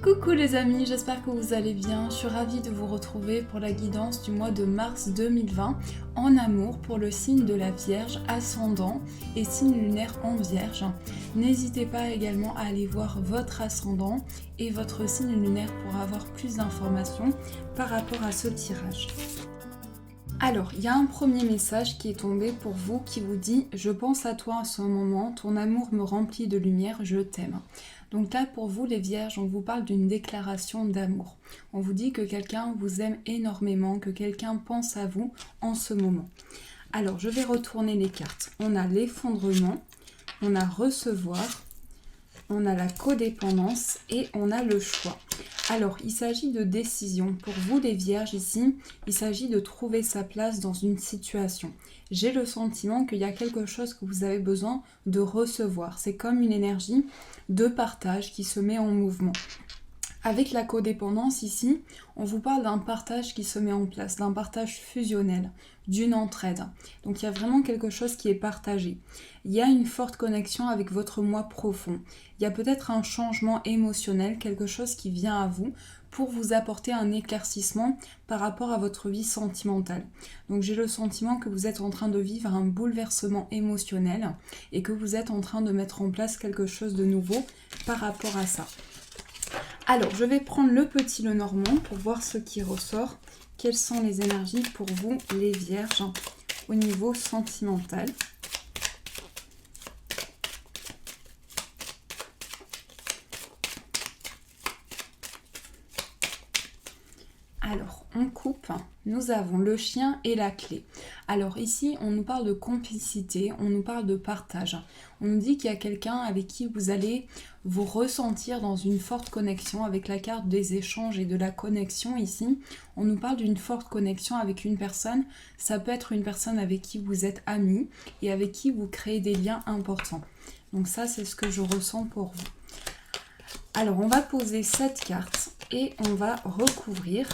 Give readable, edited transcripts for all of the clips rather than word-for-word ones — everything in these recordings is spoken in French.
Coucou les amis, j'espère que vous allez bien. Je suis ravie de vous retrouver pour la guidance du mois de mars 2020 en amour pour le signe de la Vierge, ascendant et signe lunaire en Vierge. N'hésitez pas également à aller voir votre ascendant et votre signe lunaire pour avoir plus d'informations par rapport à ce tirage. Alors, il y a un premier message qui est tombé pour vous qui vous dit « Je pense à toi en ce moment, ton amour me remplit de lumière, je t'aime ». Donc là, pour vous les Vierges, on vous parle d'une déclaration d'amour. On vous dit que quelqu'un vous aime énormément, que quelqu'un pense à vous en ce moment. Alors, je vais retourner les cartes. On a l'effondrement, on a recevoir, on a la codépendance et on a le choix. Alors, il s'agit de décision. Pour vous les Vierges ici, il s'agit de trouver sa place dans une situation. J'ai le sentiment qu'il y a quelque chose que vous avez besoin de recevoir. C'est comme une énergie de partage qui se met en mouvement. Avec la codépendance ici, on vous parle d'un partage qui se met en place, d'un partage fusionnel, d'une entraide. Donc il y a vraiment quelque chose qui est partagé. Il y a une forte connexion avec votre moi profond. Il y a peut-être un changement émotionnel, quelque chose qui vient à vous pour vous apporter un éclaircissement par rapport à votre vie sentimentale. Donc j'ai le sentiment que vous êtes en train de vivre un bouleversement émotionnel et que vous êtes en train de mettre en place quelque chose de nouveau par rapport à ça. Alors, je vais prendre le petit le normand pour voir ce qui ressort. Quelles sont les énergies pour vous, les Vierges, au niveau sentimental ? Alors, on coupe, nous avons le chien et la clé. Alors ici, on nous parle de complicité, on nous parle de partage. On nous dit qu'il y a quelqu'un avec qui vous allez vous ressentir dans une forte connexion avec la carte des échanges et de la connexion ici. On nous parle d'une forte connexion avec une personne. Ça peut être une personne avec qui vous êtes amis et avec qui vous créez des liens importants. Donc ça, c'est ce que je ressens pour vous. Alors, on va poser cette carte et on va recouvrir.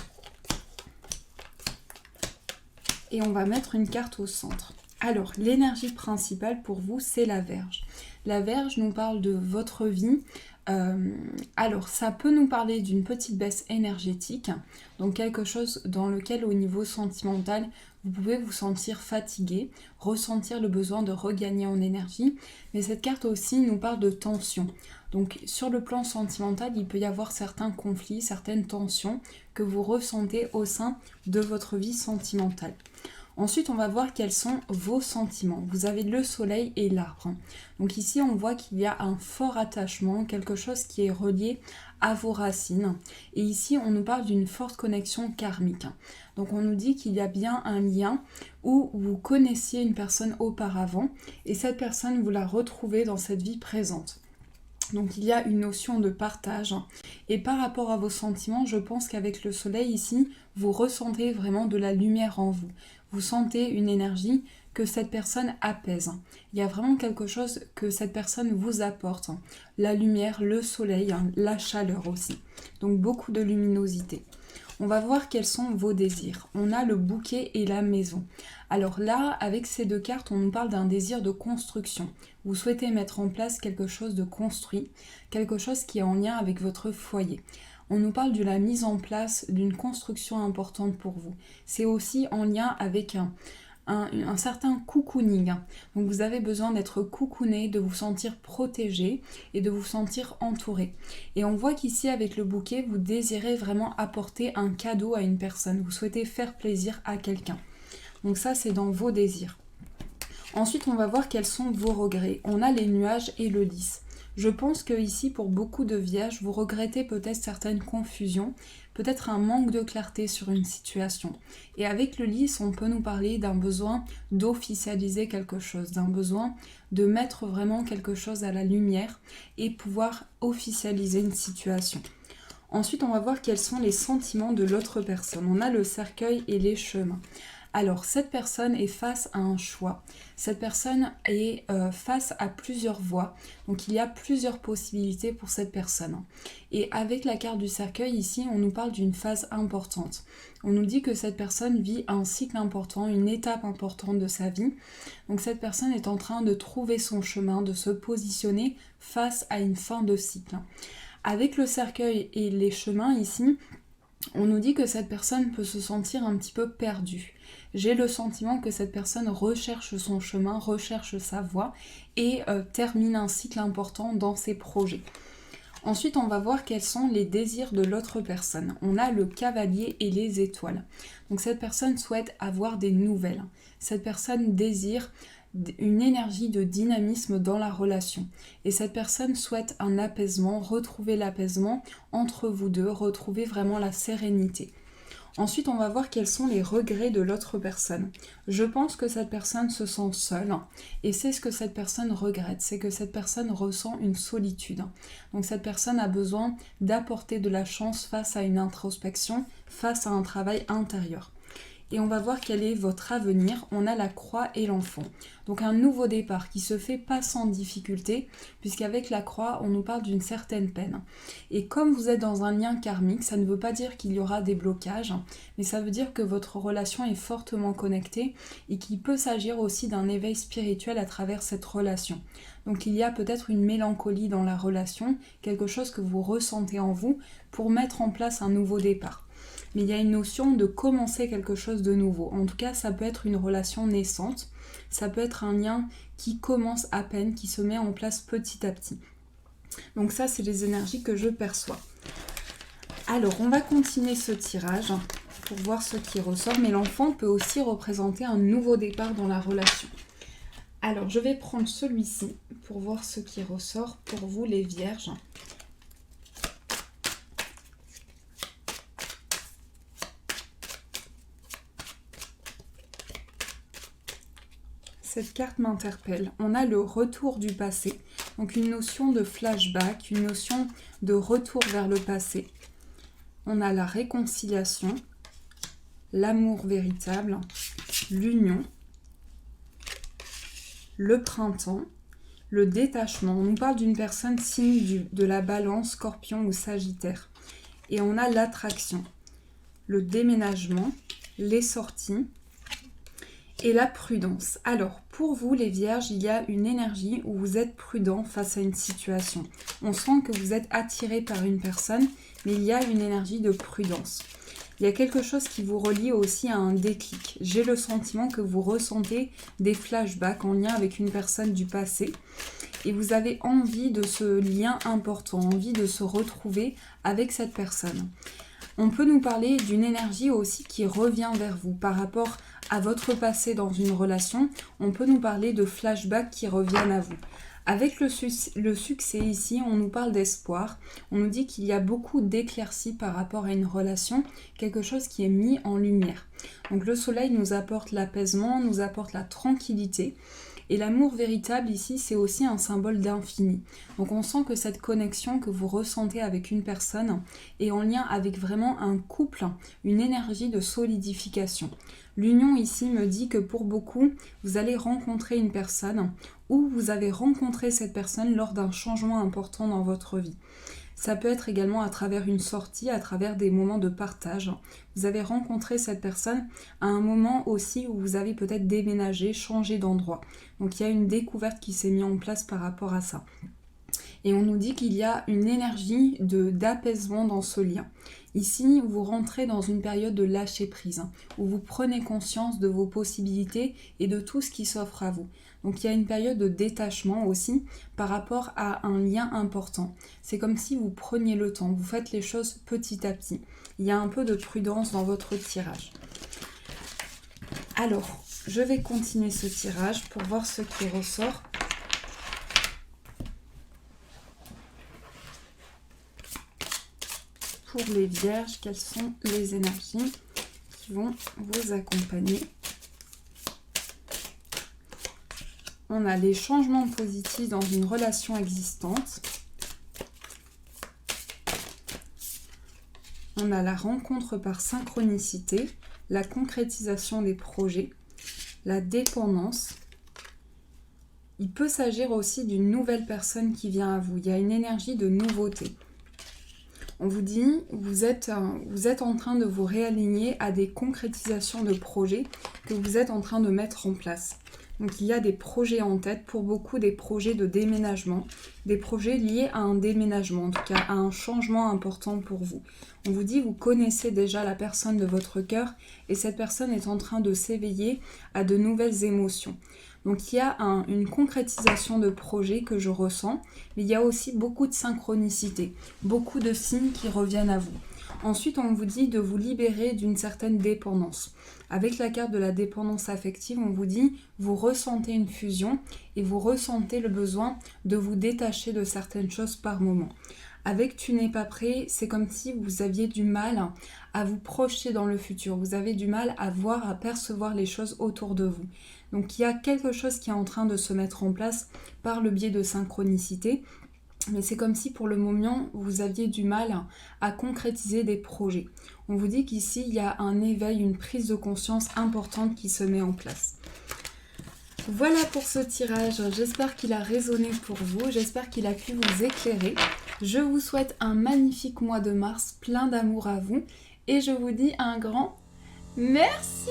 Et on va mettre une carte au centre. Alors, l'énergie principale pour vous, c'est la Vierge. La Vierge nous parle de votre vie. Alors, ça peut nous parler d'une petite baisse énergétique, donc quelque chose dans lequel, au niveau sentimental, vous pouvez vous sentir fatigué, ressentir le besoin de regagner en énergie. Mais cette carte aussi nous parle de tension. Donc, sur le plan sentimental, il peut y avoir certains conflits, certaines tensions que vous ressentez au sein de votre vie sentimentale. Ensuite, on va voir quels sont vos sentiments. Vous avez le soleil et l'arbre. Donc ici, on voit qu'il y a un fort attachement, quelque chose qui est relié à vos racines. Et ici, on nous parle d'une forte connexion karmique. Donc on nous dit qu'il y a bien un lien où vous connaissiez une personne auparavant et cette personne, vous la retrouvez dans cette vie présente. Donc il y a une notion de partage. Et par rapport à vos sentiments, je pense qu'avec le soleil ici, vous ressentez vraiment de la lumière en vous. Vous sentez une énergie que cette personne apaise. Il y a vraiment quelque chose que cette personne vous apporte. La lumière, le soleil, la chaleur aussi. Donc beaucoup de luminosité. On va voir quels sont vos désirs. On a le bouquet et la maison. Alors là, avec ces deux cartes, on nous parle d'un désir de construction. Vous souhaitez mettre en place quelque chose de construit, quelque chose qui est en lien avec votre foyer. On nous parle de la mise en place d'une construction importante pour vous. C'est aussi en lien avec un certain cocooning. Donc vous avez besoin d'être cocooné, de vous sentir protégé et de vous sentir entouré. Et on voit qu'ici avec le bouquet, vous désirez vraiment apporter un cadeau à une personne. Vous souhaitez faire plaisir à quelqu'un. Donc ça, c'est dans vos désirs. Ensuite, on va voir quels sont vos regrets. On a les nuages et le lys. Je pense que ici, pour beaucoup de Vierges, vous regrettez peut-être certaines confusions, peut-être un manque de clarté sur une situation. Et avec le lys, on peut nous parler d'un besoin d'officialiser quelque chose, d'un besoin de mettre vraiment quelque chose à la lumière et pouvoir officialiser une situation. Ensuite, on va voir quels sont les sentiments de l'autre personne. On a le cercueil et les chemins. Alors, cette personne est face à un choix. Cette personne est face à plusieurs voies. Donc, il y a plusieurs possibilités pour cette personne. Et avec la carte du cercueil, ici, on nous parle d'une phase importante. On nous dit que cette personne vit un cycle important, une étape importante de sa vie. Donc, cette personne est en train de trouver son chemin, de se positionner face à une fin de cycle. Avec le cercueil et les chemins ici, on nous dit que cette personne peut se sentir un petit peu perdue. J'ai le sentiment que cette personne recherche son chemin, recherche sa voie et termine un cycle important dans ses projets. Ensuite, on va voir quels sont les désirs de l'autre personne. On a le cavalier et les étoiles. Donc cette personne souhaite avoir des nouvelles. Cette personne désire une énergie de dynamisme dans la relation. Et cette personne souhaite un apaisement, retrouver l'apaisement entre vous deux, retrouver vraiment la sérénité. Ensuite, on va voir quels sont les regrets de l'autre personne. Je pense que cette personne se sent seule et c'est ce que cette personne regrette, c'est que cette personne ressent une solitude. Donc cette personne a besoin d'apporter de la chance face à une introspection, face à un travail intérieur. Et on va voir quel est votre avenir. On a la croix et l'enfant. Donc un nouveau départ qui se fait pas sans difficulté, puisqu'avec la croix, on nous parle d'une certaine peine. Et comme vous êtes dans un lien karmique, ça ne veut pas dire qu'il y aura des blocages, mais ça veut dire que votre relation est fortement connectée et qu'il peut s'agir aussi d'un éveil spirituel à travers cette relation. Donc il y a peut-être une mélancolie dans la relation, quelque chose que vous ressentez en vous pour mettre en place un nouveau départ. Mais il y a une notion de commencer quelque chose de nouveau. En tout cas, ça peut être une relation naissante, ça peut être un lien qui commence à peine, qui se met en place petit à petit. Donc ça, c'est les énergies que je perçois. Alors, on va continuer ce tirage pour voir ce qui ressort, mais l'enfant peut aussi représenter un nouveau départ dans la relation. Alors, je vais prendre celui-ci pour voir ce qui ressort pour vous, les vierges. Cette carte m'interpelle. On a le retour du passé, donc une notion de flashback, une notion de retour vers le passé. On a la réconciliation, l'amour véritable, l'union, le printemps, le détachement. On nous parle d'une personne signe de la balance, scorpion ou sagittaire. Et on a l'attraction, le déménagement, les sorties, et la prudence. Alors, pour vous les vierges, il y a une énergie où vous êtes prudent face à une situation. On sent que vous êtes attiré par une personne, mais il y a une énergie de prudence. Il y a quelque chose qui vous relie aussi à un déclic. J'ai le sentiment que vous ressentez des flashbacks en lien avec une personne du passé. Et vous avez envie de ce lien important, envie de se retrouver avec cette personne. On peut nous parler d'une énergie aussi qui revient vers vous par rapport à votre passé dans une relation. On peut nous parler de flashbacks qui reviennent à vous. Avec le succès ici, on nous parle d'espoir. On nous dit qu'il y a beaucoup d'éclaircies par rapport à une relation, quelque chose qui est mis en lumière. Donc le soleil nous apporte l'apaisement, nous apporte la tranquillité. Et l'amour véritable ici, c'est aussi un symbole d'infini. Donc on sent que cette connexion que vous ressentez avec une personne est en lien avec vraiment un couple, une énergie de solidification. L'union ici me dit que pour beaucoup, vous allez rencontrer une personne ou vous avez rencontré cette personne lors d'un changement important dans votre vie. Ça peut être également à travers une sortie, à travers des moments de partage. Vous avez rencontré cette personne à un moment aussi où vous avez peut-être déménagé, changé d'endroit. Donc il y a une découverte qui s'est mise en place par rapport à ça. Et on nous dit qu'il y a une énergie d'apaisement dans ce lien. Ici, vous rentrez dans une période de lâcher prise, où vous prenez conscience de vos possibilités et de tout ce qui s'offre à vous. Donc il y a une période de détachement aussi par rapport à un lien important. C'est comme si vous preniez le temps, vous faites les choses petit à petit. Il y a un peu de prudence dans votre tirage. Alors, je vais continuer ce tirage pour voir ce qui ressort. Pour les vierges, quelles sont les énergies qui vont vous accompagner? On a les changements positifs dans une relation existante. On a la rencontre par synchronicité, la concrétisation des projets, la dépendance. Il peut s'agir aussi d'une nouvelle personne qui vient à vous. Il y a une énergie de nouveauté. On vous dit, vous êtes en train de vous réaligner à des concrétisations de projets que vous êtes en train de mettre en place. Donc il y a des projets en tête, pour beaucoup des projets de déménagement, des projets liés à un déménagement, en tout cas à un changement important pour vous. On vous dit, vous connaissez déjà la personne de votre cœur et cette personne est en train de s'éveiller à de nouvelles émotions. Donc il y a une concrétisation de projet que je ressens, mais il y a aussi beaucoup de synchronicité, beaucoup de signes qui reviennent à vous. Ensuite, on vous dit de vous libérer d'une certaine dépendance. Avec la carte de la dépendance affective, on vous dit, vous ressentez une fusion et vous ressentez le besoin de vous détacher de certaines choses par moment. Avec Tu n'es pas prêt, c'est comme si vous aviez du mal à vous projeter dans le futur. Vous avez du mal à voir, à percevoir les choses autour de vous. Donc il y a quelque chose qui est en train de se mettre en place par le biais de synchronicité. Mais c'est comme si pour le moment, vous aviez du mal à concrétiser des projets. On vous dit qu'ici, il y a un éveil, une prise de conscience importante qui se met en place. Voilà pour ce tirage, j'espère qu'il a résonné pour vous, j'espère qu'il a pu vous éclairer. Je vous souhaite un magnifique mois de mars, plein d'amour à vous, et je vous dis un grand merci!